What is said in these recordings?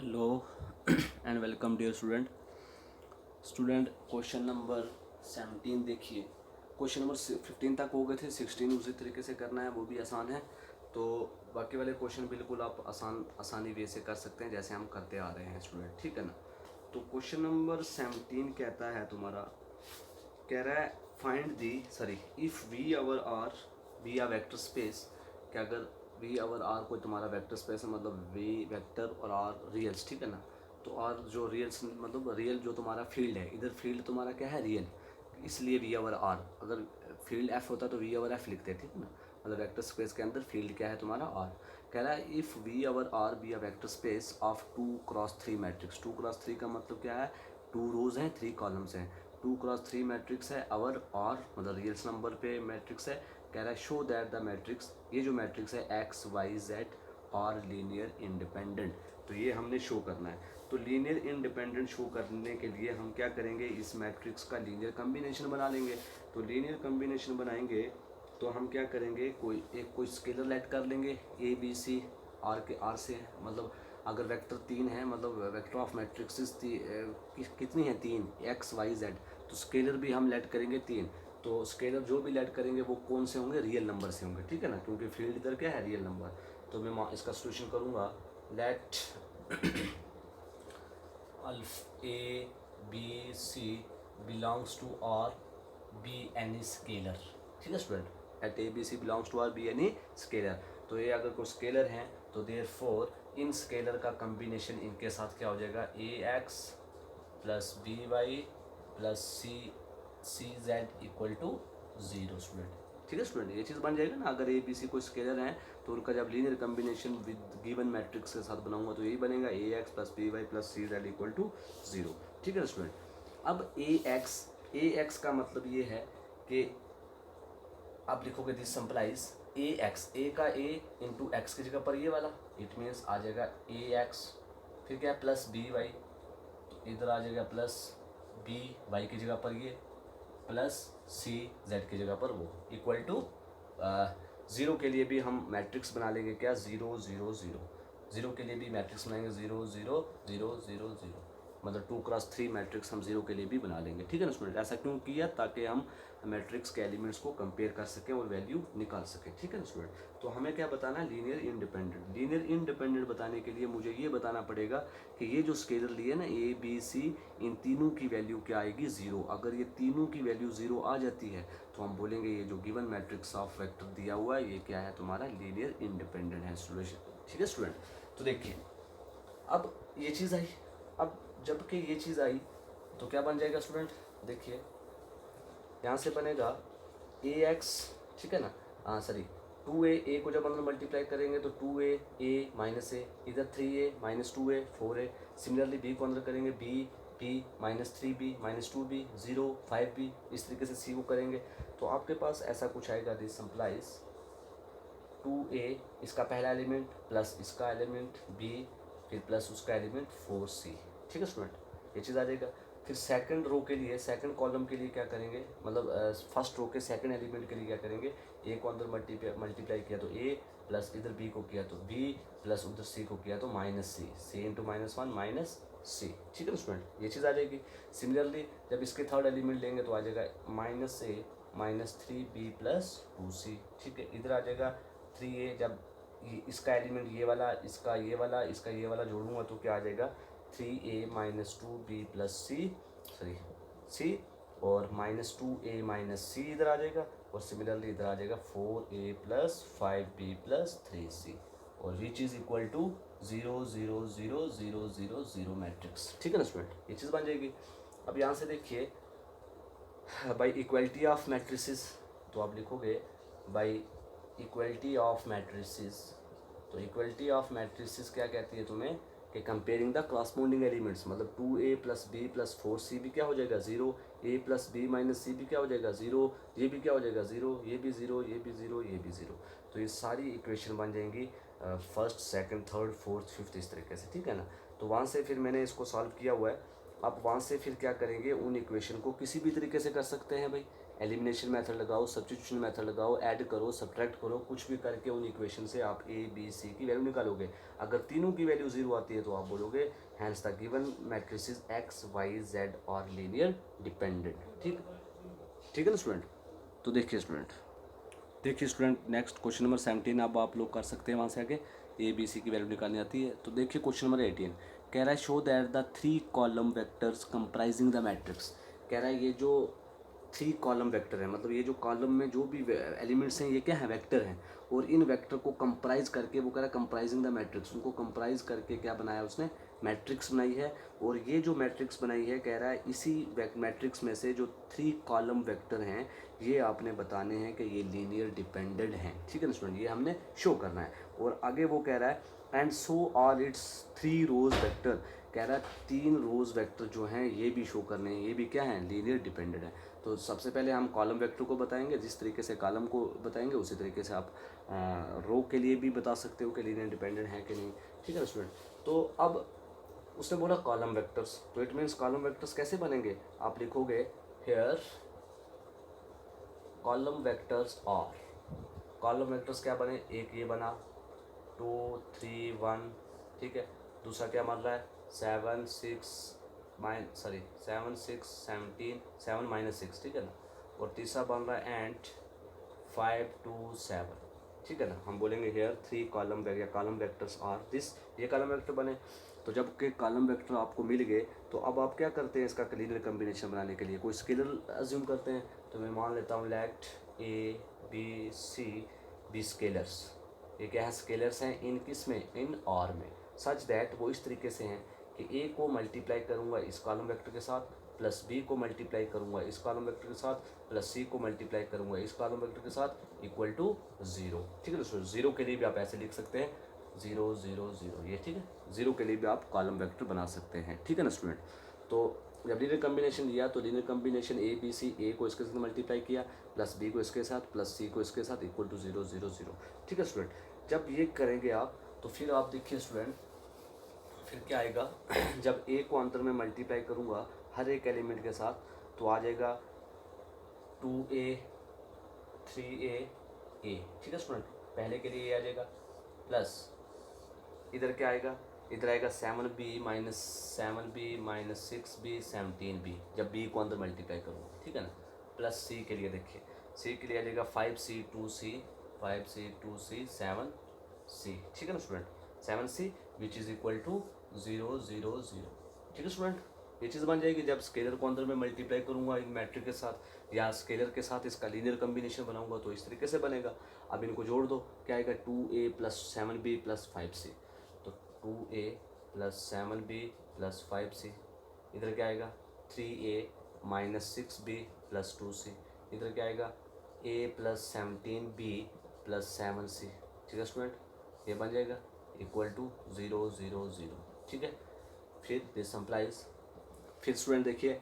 Hello and welcome dear student question number 17 देखिए। Question number 15 तक हो गए थे, 16 उसी तरीके से करना है, वो भी आसान है। तो बाकी वाले क्वेश्चन बिल्कुल आप आसानी वे से कर सकते हैं जैसे हम करते आ रहे हैं स्टूडेंट, ठीक है ना। तो क्वेश्चन नंबर 17 कहता है तुम्हारा, कह रहा है find the sorry if we our are we are vector space. कि अगर वी आवर आर कोई तुम्हारा वेक्टर स्पेस है, मतलब वी वेक्टर और आर रियल्स, ठीक है ना। तो आर जो रियल्स मतलब रियल जो तुम्हारा फील्ड है, इधर फील्ड तुम्हारा क्या है, रियल, इसलिए वी आवर आर। अगर फील्ड एफ होता तो वी आवर एफ लिखते हैं, ठीक है ना। मतलब वेक्टर स्पेस के अंदर फील्ड क्या है तुम्हारा आर। कह रहा है if we our R be a vector space of 2x3 matrix. 2x3 का मतलब क्या है, 2 रोज हैं 3 कॉलम्स हैं। 2x3 मैट्रिक्स है आवर आर, मतलब रियल्स नंबर पे मैट्रिक्स है। कह रहा है शो दैट द मैट्रिक्स, ये जो मैट्रिक्स है X Y Z are linear independent. तो ये हमने शो करना है। तो लीनियर इंडिपेंडेंट शो करने के लिए हम क्या करेंगे, इस मैट्रिक्स का लीनियर कम्बिनेशन बना लेंगे। तो लीनियर कम्बिनेशन बनाएंगे तो हम क्या करेंगे, कोई स्केलर लेट कर लेंगे, ए बी सी आर के आर से, मतलब अगर वेक्टर 3 है, मतलब वेक्टर ऑफ मैट्रिक्स कितनी है 3, एक्स वाई जेड। तो स्केलर भी हम लेट करेंगे 3। तो स्केलर जो भी लेट करेंगे वो कौन से होंगे, रियल नंबर से होंगे, ठीक है ना, क्योंकि फील्ड इधर क्या है, रियल नंबर। तो मैं इसका सोल्यूशन करूँगा, let alpha A B C belongs to R be any scalar, ठीक है student. At A B C belongs to R be any scalar. तो ये अगर कोई स्केलर हैं तो देयर फोर इन स्केलर का कम्बिनेशन इनके साथ क्या हो जाएगा, A X plus B Y plus C Z equal to 0 student, ठीक है स्टूडेंट। ये चीज़ बन जाएगा ना, अगर ए बी सी कोई स्केलर हैं तो उनका जब linear combination with given matrix के साथ बनाऊंगा तो यही बनेगा, A X plus B Y plus C Z equal to 0, ठीक है स्टूडेंट। अब ए एक्स का मतलब ये है कि आप लिखोगे दिस सिंपलाइज ए एक्स, ए का ए इंटू एक्स की जगह पर ये वाला, इट मीन्स आ जाएगा ए एक्स, फिर क्या प्लस बी वाई, तो इधर आ जाएगा प्लस बी वाई की जगह पर ये, प्लस सी जेड की जगह पर वो, इक्वल टू 0 के लिए भी हम मैट्रिक्स बना लेंगे क्या, 0 0 0। 0 के लिए भी मैट्रिक्स बनाएंगे 0 0 0 0 0, मतलब 2x3 मैट्रिक्स हम 0 के लिए भी बना लेंगे, ठीक है ना स्टूडेंट। ऐसा क्यों किया, ताकि हम मैट्रिक्स के एलिमेंट्स को कंपेयर कर सकें और वैल्यू निकाल सकें, ठीक है ना स्टूडेंट। तो हमें क्या बताना है, लीनियर इंडिपेंडेंट। लीनियर इंडिपेंडेंट बताने के लिए मुझे ये बताना पड़ेगा कि ये जो स्केलर लिए ना ए बी सी, इन तीनों की वैल्यू क्या आएगी, 0। अगर ये तीनों की वैल्यू 0 आ जाती है तो हम बोलेंगे ये जो गिवन मैट्रिक्स ऑफ वेक्टर दिया हुआ है ये क्या है, तुम्हारा लीनियर इंडिपेंडेंट है सॉल्यूशन, ठीक है स्टूडेंट। तो देखिए अब ये चीज़ आई, अब जबकि ये चीज़ आई तो क्या बन जाएगा स्टूडेंट, देखिए यहाँ से बनेगा ए एक्स, ठीक है ना, हाँ सॉरी 2a, को जब अंदर मल्टीप्लाई करेंगे तो 2a माइनस ए, इधर 3a minus 2a 4a। Similarly b को अंदर करेंगे b minus 3b minus 2b 0 5b, इस तरीके से c को करेंगे तो आपके पास ऐसा कुछ आएगा, दिस सिंप्लाइज 2a इसका पहला एलिमेंट प्लस इसका एलिमेंट b फिर प्लस उसका एलिमेंट 4c, ठीक है स्टूडेंट, ये चीज़ आ जाएगा। फिर सेकंड रो के लिए, सेकंड कॉलम के लिए क्या करेंगे, मतलब फर्स्ट रो के सेकंड एलिमेंट के लिए क्या करेंगे, ए को अंदर मल्टीप्लाई किया तो ए, प्लस इधर बी को किया तो बी, प्लस उधर सी को किया तो माइनस सी इंटू -1 माइनस सी, ठीक है स्टूडेंट, ये चीज़ आ जाएगी। सिमिलरली जब इसके थर्ड एलिमेंट लेंगे तो आ जाएगा -a minus 3b plus 2c, ठीक है। इधर आ जाएगा 3a, जब इसका एलिमेंट ये वाला इसका ये वाला इसका ये वाला जोड़ूंगा तो क्या आ जाएगा, 3a माइनस 2b प्लस सी, और -2a माइनस सी इधर आ जाएगा, और सिमिलरली इधर आ जाएगा 4a plus 5b plus 3c, और which is equal to 0 0 0 0 0 0 matrix, ठीक है ना स्टूडेंट, ये चीज़ बन जाएगी। अब यहाँ से देखिए बाई इक्वलिटी ऑफ मैट्रिसेस, तो आप लिखोगे बाई इक्वलिटी ऑफ मैट्रिसेस। तो इक्वलिटी ऑफ मैट्रिसेस क्या कहती है तुम्हें, कि कंपेयरिंग द क्रॉसपोंडिंग एलिमेंट्स, मतलब 2a plus B plus 4c भी क्या हो जाएगा 0, a प्लस बी माइनस सी भी क्या हो जाएगा 0, ये भी क्या हो जाएगा 0, ये भी 0, ये भी 0, ये भी 0। तो ये सारी इक्वेशन बन जाएंगी first second third fourth fifth इस तरीके से, ठीक है ना। तो वहाँ से फिर मैंने इसको सॉल्व किया हुआ है। आप वहाँ से फिर क्या करेंगे, उन इक्वेशन को किसी भी तरीके से कर सकते हैं भाई, एलिमिनेशन मेथड लगाओ, सब्स्टिट्यूशन मेथड लगाओ, ऐड करो, सब्ट्रैक्ट करो, कुछ भी करके उन इक्वेशन से आप ए बी सी की वैल्यू निकालोगे। अगर तीनों की वैल्यू 0 आती है तो आप बोलोगे hence the given matrices X Y Z और लीनियर डिपेंडेंट। ठीक है ना स्टूडेंट। तो देखिए स्टूडेंट नेक्स्ट क्वेश्चन नंबर 17 अब आप लोग कर सकते हैं वहाँ से आगे, ए बी सी की वैल्यू निकालनी आती है। तो देखिए क्वेश्चन नंबर 18 कह रहा है show that the 3 column vectors comprising the matrix. कह रहा है ये जो 3 कॉलम वेक्टर है, मतलब ये जो कॉलम में जो भी एलिमेंट्स हैं ये क्या है, वेक्टर हैं, और इन वेक्टर को कंप्राइज करके वो कह रहा है कंप्राइजिंग द मैट्रिक्स, उनको कंप्राइज करके क्या बनाया उसने, मैट्रिक्स बनाई है। और ये जो मैट्रिक्स बनाई है कह रहा है इसी मैट्रिक्स में से जो 3 कॉलम वेक्टर हैं ये आपने बताने हैं कि ये लीनियर डिपेंडेंट हैं। ठीक है ना स्टूडेंट, ये हमने शो करना है। और आगे वो कह रहा है and so R it's 3 rows vector, कह रहा है 3 रोज वेक्टर जो हैं ये भी शो करने हैं, ये भी क्या हैं, लीनियर डिपेंडेंट है। तो सबसे पहले हम कॉलम वेक्टर को बताएंगे, जिस तरीके से कॉलम को बताएंगे उसी तरीके से आप रो के लिए भी बता सकते हो कि लीनियर डिपेंडेंट है कि नहीं। ठीक है स्टूडेंट। तो अब उसने बोला कॉलम वेक्टर्स, तो इट मीन्स कॉलम वेक्टर्स कैसे बनेंगे, आप लिखोगे हेयर कॉलम वेक्टर्स और कॉलम वेक्टर्स क्या बने, एक ये बना 2 3 1, ठीक है। दूसरा क्या बन रहा है 7 6 17 7 माइनस 6, ठीक है ना। और तीसरा बन रहा है एंड 5 2 7, ठीक है ना। हम बोलेंगे हेयर 3 कॉलम या कॉलम वेक्टर्स आर दिस, ये कॉलम वेक्टर बने। तो जब के कॉलम वेक्टर आपको मिल गए तो अब आप क्या करते हैं, इसका लीनियर कॉम्बिनेशन बनाने के लिए कोई स्केलर अज्यूम करते हैं। तो मैं मान लेता हूँ let A B C be scalars, ये क्या है, स्केलर्स हैं इन किस में, इन आर में, सच दैट वो इस तरीके से हैं कि ए को मल्टीप्लाई करूँगा इस कॉलम वेक्टर के साथ, प्लस बी को मल्टीप्लाई करूँगा इस कॉलम वेक्टर के साथ, प्लस सी को मल्टीप्लाई करूँगा इस कॉलम वेक्टर के साथ, इक्वल टू 0। ठीक है दोस्तों, 0 के लिए भी आप ऐसे लिख सकते हैं 0 0 0, ये ठीक है, 0 के लिए भी आप कॉलम वेक्टर बना सकते हैं। ठीक है ना स्टूडेंट। तो जब लीनियर कॉम्बिनेशन लिया तो linear combination A B C, A को इसके साथ मल्टीप्लाई किया, प्लस बी को इसके साथ, प्लस सी को इसके साथ, इक्वल टू 0 0 0। ठीक है स्टूडेंट। जब ये करेंगे आप तो फिर आप देखिए स्टूडेंट फिर क्या आएगा जब ए को अंतर में मल्टीप्लाई करूँगा हर एक एलिमेंट के साथ तो आ जाएगा 2a 3a a, ठीक है स्टूडेंट। पहले के लिए ये आ जाएगा, प्लस इधर क्या आएगा, इधर आएगा 7b माइनस 6b 17b, जब b को अंदर मल्टीप्लाई करूँगा, ठीक है ना। प्लस c के लिए देखिए, c के लिए आ जाएगा 5c 2c 7c, ठीक है ना student, 7c which is equal to 0 0 0। ठीक है स्टूडेंट, ये चीज़ बन जाएगी जब स्केलर को अंदर में मल्टीप्लाई करूँगा इन मैट्रिक के साथ या स्केलर के साथ इसका लीनियर कॉम्बिनेशन बनाऊंगा तो इस तरीके से बनेगा। अब इनको जोड़ दो, क्या आएगा 2a plus 7b plus 5c, तो 2a plus 7b plus 5c, इधर क्या आएगा 3a minus 6b plus 2c, इधर क्या आएगा a plus 17b plus 7c। ठीक है स्टूडेंट, ये बन जाएगा इक्वल टू 0 0 0। ठीक है, फिर दिस इम्प्लाइज, फिर स्टूडेंट देखिए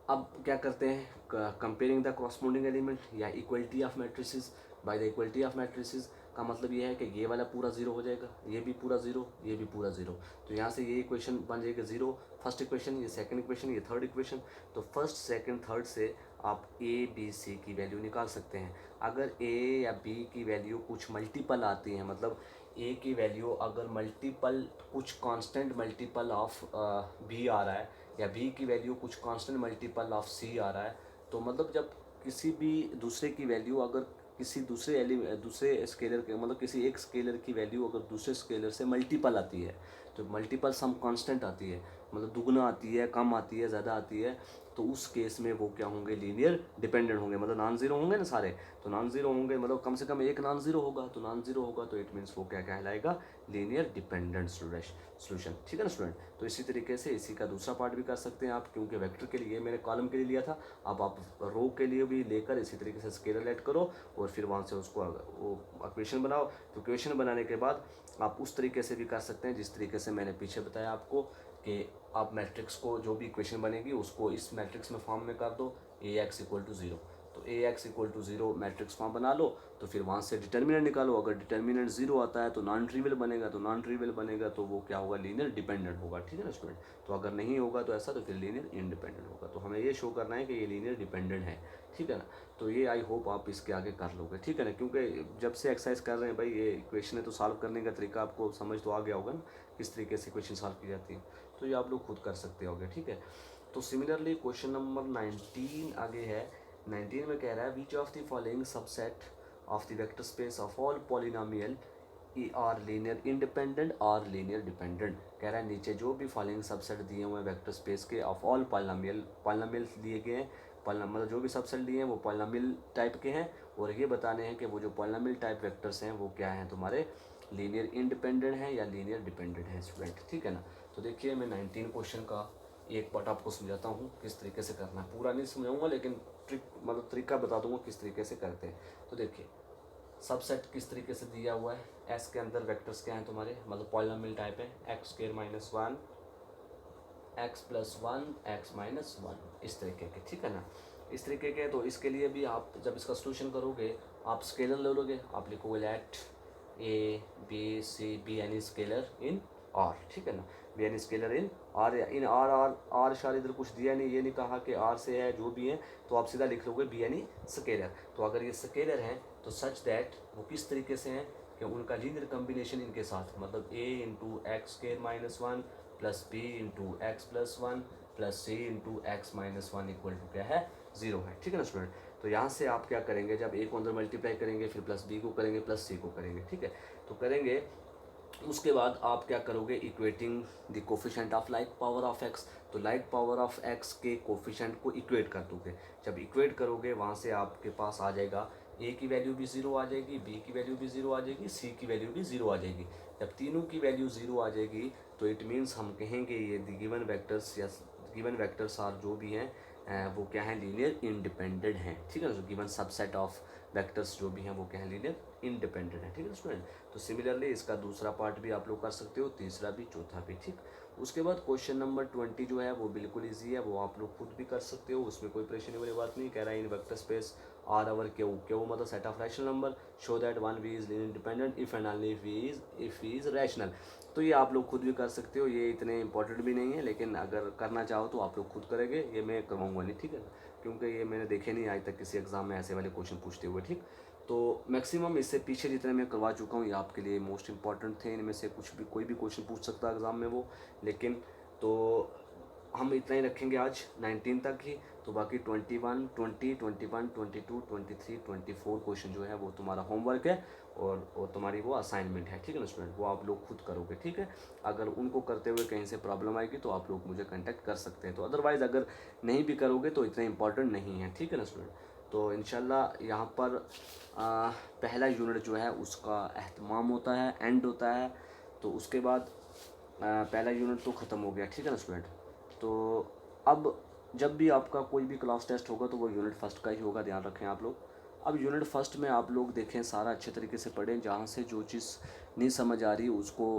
अब क्या करते हैं, कंपेयरिंग द कॉरस्पॉन्डिंग एलिमेंट या equality of matrices by the equality of matrices का मतलब ये है कि ये वाला पूरा 0 हो जाएगा, ये भी पूरा 0, ये भी पूरा 0। तो यहाँ से ये इक्वेशन बन जाएगा 0 फर्स्ट इक्वेशन, ये सेकंड इक्वेशन, ये थर्ड इक्वेशन। तो फर्स्ट सेकंड थर्ड से आप ए बी सी की वैल्यू निकाल सकते हैं। अगर ए या बी की वैल्यू कुछ मल्टीपल आती है, मतलब ए की वैल्यू अगर मल्टीपल कुछ कांस्टेंट मल्टीपल ऑफ बी आ रहा है या बी की वैल्यू कुछ कांस्टेंट मल्टीपल ऑफ सी आ रहा है, तो मतलब जब किसी भी दूसरे की वैल्यू अगर किसी दूसरे स्केलर के मतलब किसी एक स्केलर की वैल्यू अगर दूसरे स्केलर से मल्टीपल आती है तो मल्टीपल सम कांस्टेंट आती है, मतलब दुगना आती है, कम आती है, ज़्यादा आती है, तो उस केस में वो क्या होंगे, लीनियर डिपेंडेंट होंगे, मतलब नॉन जीरो होंगे ना सारे, तो नॉन जीरो होंगे, मतलब कम से कम एक नॉन जीरो होगा, तो नॉन जीरो होगा तो इट मीन्स वो क्या कहलाएगा, लीनियर डिपेंडेंट सोल्यूशन। ठीक है ना स्टूडेंट। तो इसी तरीके से इसी का दूसरा पार्ट भी कर सकते हैं आप, क्योंकि वेक्टर के लिए मैंने कॉलम के लिए लिया था, अब आप रो के लिए भी लेकर इसी तरीके से स्केलर ऐड करो और फिर वहाँ से उसको वो इक्वेशन बनाओ। तो इक्वेशन बनाने के बाद आप उस तरीके से भी कर सकते हैं जिस तरीके से मैंने पीछे बताया आपको कि आप मैट्रिक्स को जो भी इक्वेशन बनेगी उसको इस मैट्रिक्स में फॉर्म में कर दो, ए एक्स इक्वल टू 0। तो A X equal to 0 matrix form बना लो, तो फिर वहाँ से डिटर्मिनेंट निकालो। अगर डिटर्मिनेंट 0 आता है तो नॉन ट्रिवियल बनेगा, तो नॉन ट्रिवियल बनेगा तो वो क्या होगा, लीनियर डिपेंडेंट होगा। ठीक है ना स्टूडेंट। तो अगर नहीं होगा तो ऐसा, तो फिर लीनियर इंडिपेंडेंट होगा। तो हमें ये शो करना है कि ये लीनियर डिपेंडेंट है। ठीक है ना। तो ये आई होप आप इसके आगे कर लोगे। ठीक है ना, क्योंकि जब से एक्सरसाइज कर रहे हैं भाई, ये इक्वेशन है तो सॉल्व करने का तरीका आपको समझ तो आ गया होगा ना, किस तरीके से इक्वेशन सॉल्व की जाती है। तो ये आप लोग खुद कर सकते होगे। ठीक है। तो सिमिलरली क्वेश्चन नंबर 19 आगे है। 19 में कह रहा है which of the following subset of the vector space of all polynomial are linear independent और लीनियर डिपेंडेंट। कह रहा है नीचे जो भी फॉलोइंग सबसेट दिए हुए हैं वेक्टर स्पेस के ऑफ ऑल पॉलिनोमियल दिए गए हैं, मतलब जो भी सबसेट दिए हैं वो पॉलिनोमियल टाइप के हैं, और ये बताने हैं कि वो जो पॉलिनोमियल टाइप वेक्टर्स हैं वो क्या हैं, तुम्हारे लीनियर इंडिपेंडेंट हैं या लीनियर डिपेंडेंट हैं स्टूडेंट। ठीक है ना। तो देखिए मैं 19 क्वेश्चन का एक पार्ट आपको समझाता हूँ किस तरीके से करना है। पूरा नहीं समझाऊंगा लेकिन ट्रिक मतलब तरीका बता दूंगा किस तरीके से करते हैं। तो देखिए सबसेट किस तरीके से दिया हुआ है। एस के अंदर वेक्टर्स क्या हैं तुम्हारे, मतलब पॉलिनोमियल टाइप है, x square minus 1, x plus 1, x minus 1, इस तरीके के। ठीक है ना, इस तरीके के। तो इसके लिए भी आप जब इसका सॉल्यूशन करोगे आप स्केलर ले लोगे, आप लिखोगे let A B C be any scalar in R. ठीक है ना, be any scalar in R. In R R R शायद इधर कुछ दिया नहीं, ये नहीं कहा कि आर से है, जो भी है तो आप सीधा लिख लोगे बी एनी स्केलर। तो अगर ये स्केलर हैं तो सच दैट वो किस तरीके से हैं कि उनका लीनियर कम्बिनेशन इनके साथ, मतलब A into X square minus 1 plus B into X plus 1 plus C into X minus 1 equal to क्या है, 0 है। ठीक है ना स्टूडेंट। तो यहाँ से आप क्या करेंगे, जब ए को अंदर मल्टीप्लाई करेंगे फिर प्लस बी को करेंगे प्लस सी को करेंगे। ठीक है, तो करेंगे उसके बाद आप क्या करोगे, equating the coefficient of like power of x. तो लाइक पावर ऑफ एक्स के कोफिशिएंट को इक्वेट कर दोगे। जब इक्वेट करोगे वहाँ से आपके पास आ जाएगा ए की वैल्यू भी 0 आ जाएगी, बी की वैल्यू भी 0 आ जाएगी, सी की वैल्यू भी 0 आ जाएगी। जब तीनों की वैल्यू 0 आ जाएगी तो इट मीन्स हम कहेंगे ये गिवन वेक्टर्स या गिवन वेक्टर्स आर जो भी हैं वो क्या है, लीनियर इंडिपेंडेंट हैं। ठीक है ना, जो गिवन सबसेट ऑफ वेक्टर्स जो भी हैं वो क्या है, लीनियर इंडिपेंडेंट है। ठीक है स्टूडेंट। तो सिमिलरली इसका दूसरा पार्ट भी आप लोग कर सकते हो, तीसरा भी चौथा भी। ठीक, उसके बाद क्वेश्चन नंबर 20 जो है वो बिल्कुल इजी है, वो आप लोग खुद भी कर सकते हो, उसमें कोई परेशानी वाली बात नहीं। कह रहा है in vector space R over Q मतलब set of rational number show that one V is linear independent if and only if he is rational. तो ये आप लोग खुद भी कर सकते हो, ये इतने इंपॉर्टेंट भी नहीं है, लेकिन अगर करना चाहो तो आप लोग खुद करेंगे, ये मैं करवाऊंगा नहीं। ठीक है, क्योंकि ये मैंने देखे नहीं आज तक किसी एग्जाम में ऐसे वाले क्वेश्चन पूछते हुए। ठीक, तो मैक्सिमम इससे पीछे जितने मैं करवा चुका हूँ ये आपके लिए मोस्ट इंपॉर्टेंट थे। इनमें से कुछ भी कोई भी क्वेश्चन पूछ सकता है एग्ज़ाम में वो, लेकिन तो हम इतना ही रखेंगे आज 19 तक ही। तो बाकी 21, 20, 21, 22, 23, 24 क्वेश्चन जो है वो तुम्हारा होमवर्क है और तुम्हारी वो असाइनमेंट है। ठीक है ना स्टूडेंट, वो आप लोग खुद करोगे। ठीक है, अगर उनको करते हुए कहीं से प्रॉब्लम आएगी तो आप लोग मुझे कांटेक्ट कर सकते हैं। तो अदरवाइज़ अगर नहीं भी करोगे तो इतना इंपॉर्टेंट नहीं है। ठीक है ना स्टूडेंट। तो इंशाल्लाह यहाँ पर पहला यूनिट जो है उसका एहतमाम होता है, एंड होता है। तो उसके बाद पहला यूनिट तो ख़त्म हो गया। ठीक है ना स्टूडेंट। तो अब जब भी आपका कोई भी क्लास टेस्ट होगा तो वो यूनिट फर्स्ट का ही होगा, ध्यान रखें आप लोग। अब यूनिट फर्स्ट में आप लोग देखें, सारा अच्छे तरीके से पढ़ें, जहाँ से जो चीज़ नहीं समझ आ रही उसको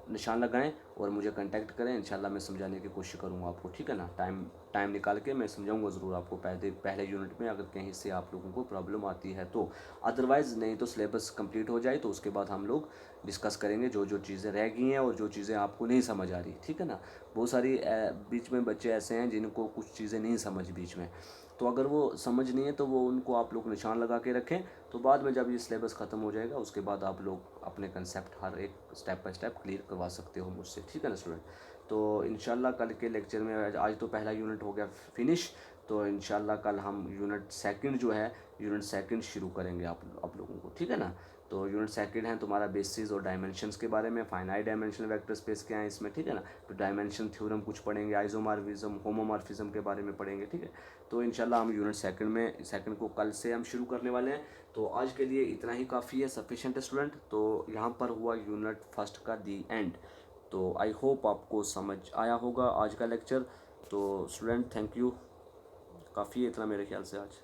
निशान लगाएं और मुझे कांटेक्ट करें। इंशाल्लाह मैं समझाने की कोशिश करूँगा आपको। ठीक है ना, टाइम निकाल के मैं समझाऊंगा ज़रूर आपको पहले यूनिट में, अगर कहीं से आप लोगों को प्रॉब्लम आती है तो। अदरवाइज़ नहीं तो सिलेबस कंप्लीट हो जाए तो उसके बाद हम लोग डिस्कस करेंगे जो जो चीज़ें रह गई हैं और जो चीज़ें आपको नहीं समझ आ रही। ठीक है ना, बहुत सारी बीच में बच्चे ऐसे हैं जिनको कुछ चीज़ें नहीं समझ बीच में, तो अगर वो समझ नहीं है तो वो उनको आप लोग निशान लगा के रखें। तो बाद में जब ये सिलेबस ख़त्म हो जाएगा उसके बाद आप लोग अपने कंसेप्ट हर एक स्टेप बाय स्टेप क्लियर करवा सकते हो मुझसे। ठीक है ना स्टूडेंट। तो इंशाल्लाह कल के लेक्चर में, आज तो पहला यूनिट हो गया फिनिश, तो इंशाल्लाह कल हम यूनिट सेकंड जो है, यूनिट सेकंड शुरू करेंगे आप लोगों को। ठीक है ना। तो यूनिट सेकंड है तुम्हारा बेसिस और डायमेंशंस के बारे में, फाइनाइट डायमेंशनल वेक्टर स्पेस क्या है इसमें। ठीक है ना, तो डायमेंशन थ्योरम कुछ पढ़ेंगे, आइसोमॉर्फिज्म, होमोमॉर्फिज्म के बारे में पढ़ेंगे। ठीक है, तो इंशाल्लाह हम यूनिट सेकंड को कल से हम शुरू करने वाले हैं। तो आज के लिए इतना ही काफ़ी है, सफिशेंट है स्टूडेंट। तो यहाँ पर हुआ यूनिट फर्स्ट का दी एंड। तो आई होप आपको समझ आया होगा आज का लेक्चर। तो स्टूडेंट थैंक यू, काफ़ी है इतना मेरे ख्याल से आज।